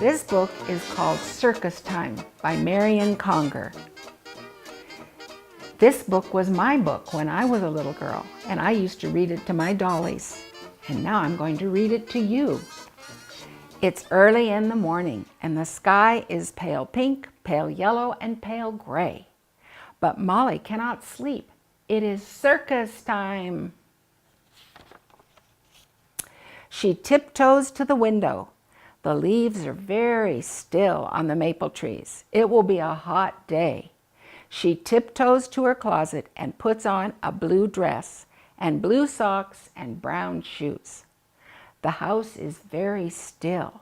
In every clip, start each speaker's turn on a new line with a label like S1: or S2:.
S1: This book is called Circus Time by Marion Conger. This book was my book when I was a little girl, and I used to read it to my dollies. And now I'm going to read it to you. It's early in the morning, and the sky is pale pink, pale yellow, and pale gray. But Molly cannot sleep. It is circus time. She tiptoes to the window. The leaves are very still on the maple trees. It will be a hot day. She tiptoes to her closet and puts on a blue dress and blue socks and brown shoes. The house is very still.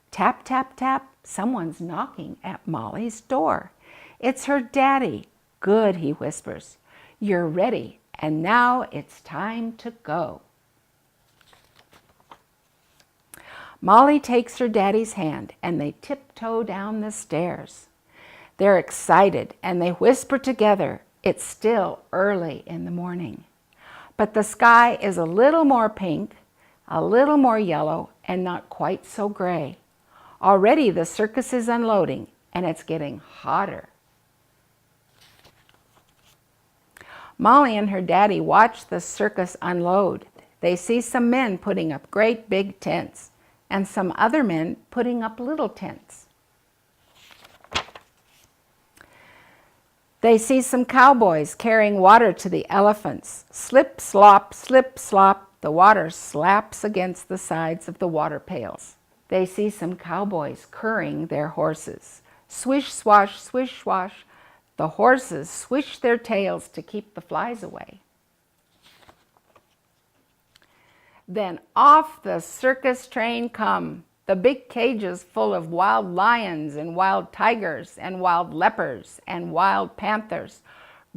S1: Tap, tap, tap, someone's knocking at Molly's door. It's her daddy. Good, he whispers. You're ready, and now it's time to go. Molly takes her daddy's hand and they tiptoe down the stairs. They're excited and they whisper together. It's still early in the morning. But the sky is a little more pink, a little more yellow, and not quite so gray. Already the circus is unloading and it's getting hotter. Molly and her daddy watch the circus unload. They see some men putting up great big tents and some other men putting up little tents. They see some cowboys carrying water to the elephants. Slip, slop, the water slaps against the sides of the water pails. They see some cowboys currying their horses. Swish, swash, the horses swish their tails to keep the flies away. Then off the circus train come, the big cages full of wild lions and wild tigers and wild leopards and wild panthers.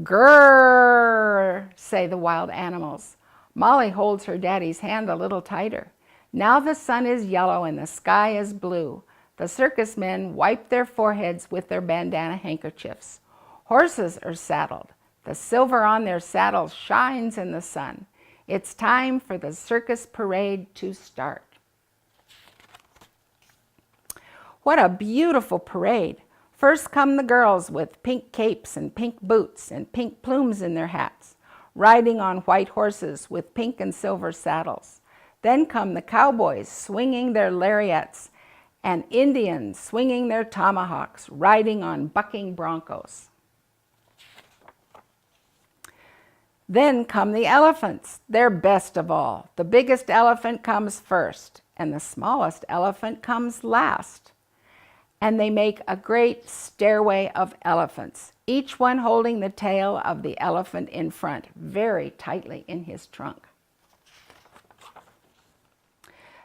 S1: Grrr, say the wild animals. Molly holds her daddy's hand a little tighter. Now the sun is yellow and the sky is blue. The circus men wipe their foreheads with their bandana handkerchiefs. Horses are saddled. The silver on their saddles shines in the sun. It's time for the circus parade to start. What a beautiful parade. First come the girls with pink capes and pink boots and pink plumes in their hats, riding on white horses with pink and silver saddles. Then come the cowboys swinging their lariats and Indians swinging their tomahawks, riding on bucking broncos. Then come the elephants. They're best of all. The biggest elephant comes first, and the smallest elephant comes last. And they make a great stairway of elephants, each one holding the tail of the elephant in front very tightly in his trunk.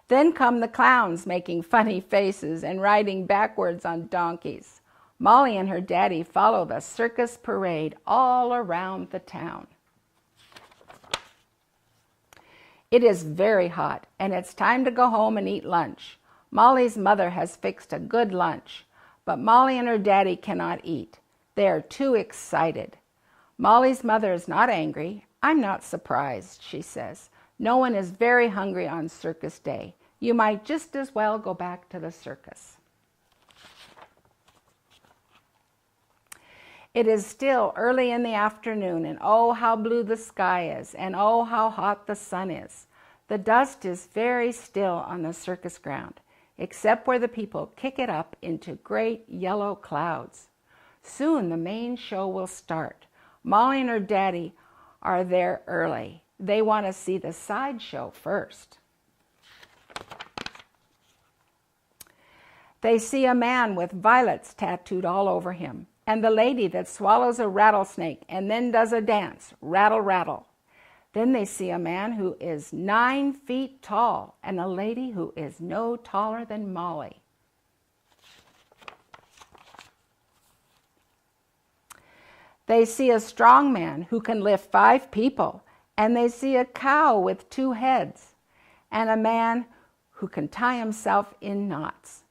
S1: Then come the clowns making funny faces and riding backwards on donkeys. Molly and her daddy follow the circus parade all around the town. It is very hot, and it's time to go home and eat lunch. Molly's mother has fixed a good lunch, but Molly and her daddy cannot eat. They are too excited. Molly's mother is not angry. I'm not surprised, she says. No one is very hungry on circus day. You might just as well go back to the circus. It is still early in the afternoon, and oh, how blue the sky is, and oh, how hot the sun is. The dust is very still on the circus ground, except where the people kick it up into great yellow clouds. Soon the main show will start. Molly and her daddy are there early. They want to see the sideshow first. They see a man with violets tattooed all over him, and the lady that swallows a rattlesnake and then does a dance, rattle, rattle. Then they see a man who is 9 feet tall and a lady who is no taller than Molly. They see a strong man who can lift 5 people, and they see a cow with 2 heads, and a man who can tie himself in knots.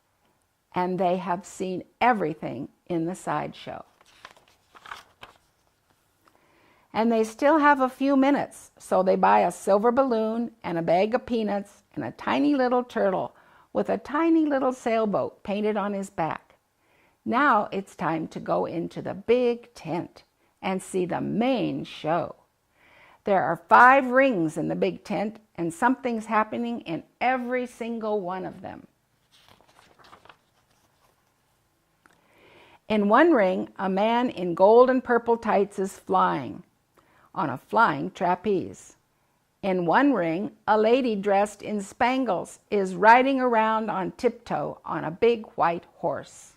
S1: And they have seen everything in the sideshow. And they still have a few minutes, so they buy a silver balloon and a bag of peanuts and a tiny little turtle with a tiny little sailboat painted on his back. Now it's time to go into the big tent and see the main show. There are 5 rings in the big tent, and something's happening in every single one of them. In one ring, a man in gold and purple tights is flying on a flying trapeze. In one ring, a lady dressed in spangles is riding around on tiptoe on a big white horse.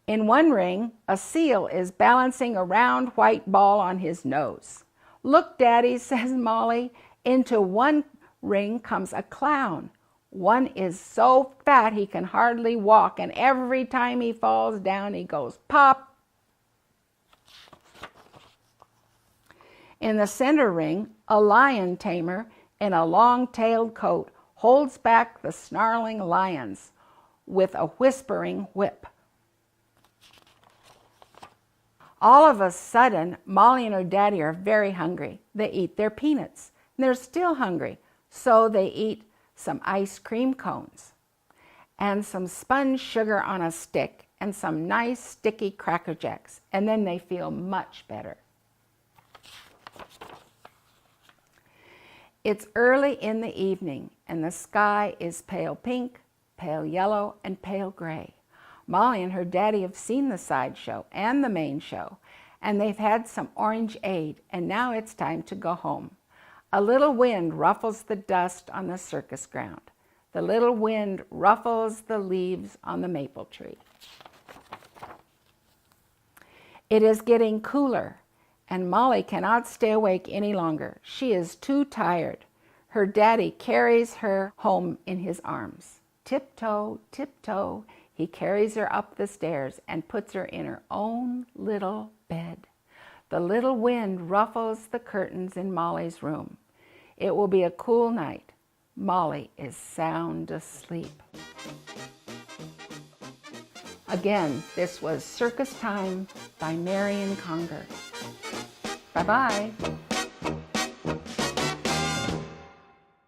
S1: In one ring, a seal is balancing a round white ball on his nose. "Look, Daddy," says Molly. Into one ring comes a clown. One is so fat he can hardly walk, and every time he falls down, he goes pop. In the center ring, a lion tamer in a long-tailed coat holds back the snarling lions with a whispering whip. All of a sudden, Molly and her daddy are very hungry. They eat their peanuts. They're still hungry, so they eat some ice cream cones and some sponge sugar on a stick and some nice sticky Cracker Jacks, and then they feel much better. It's early in the evening, and the sky is pale pink, pale yellow, and pale gray. Molly and her daddy have seen the sideshow and the main show, and they've had some orangeade, and now it's time to go home. A little wind ruffles the dust on the circus ground. The little wind ruffles the leaves on the maple tree. It is getting cooler, and Molly cannot stay awake any longer. She is too tired. Her daddy carries her home in his arms. Tiptoe, tiptoe, he carries her up the stairs and puts her in her own little bed. The little wind ruffles the curtains in Molly's room. It will be a cool night. Molly is sound asleep. Again, this was Circus Time by Marion Conger. Bye-bye.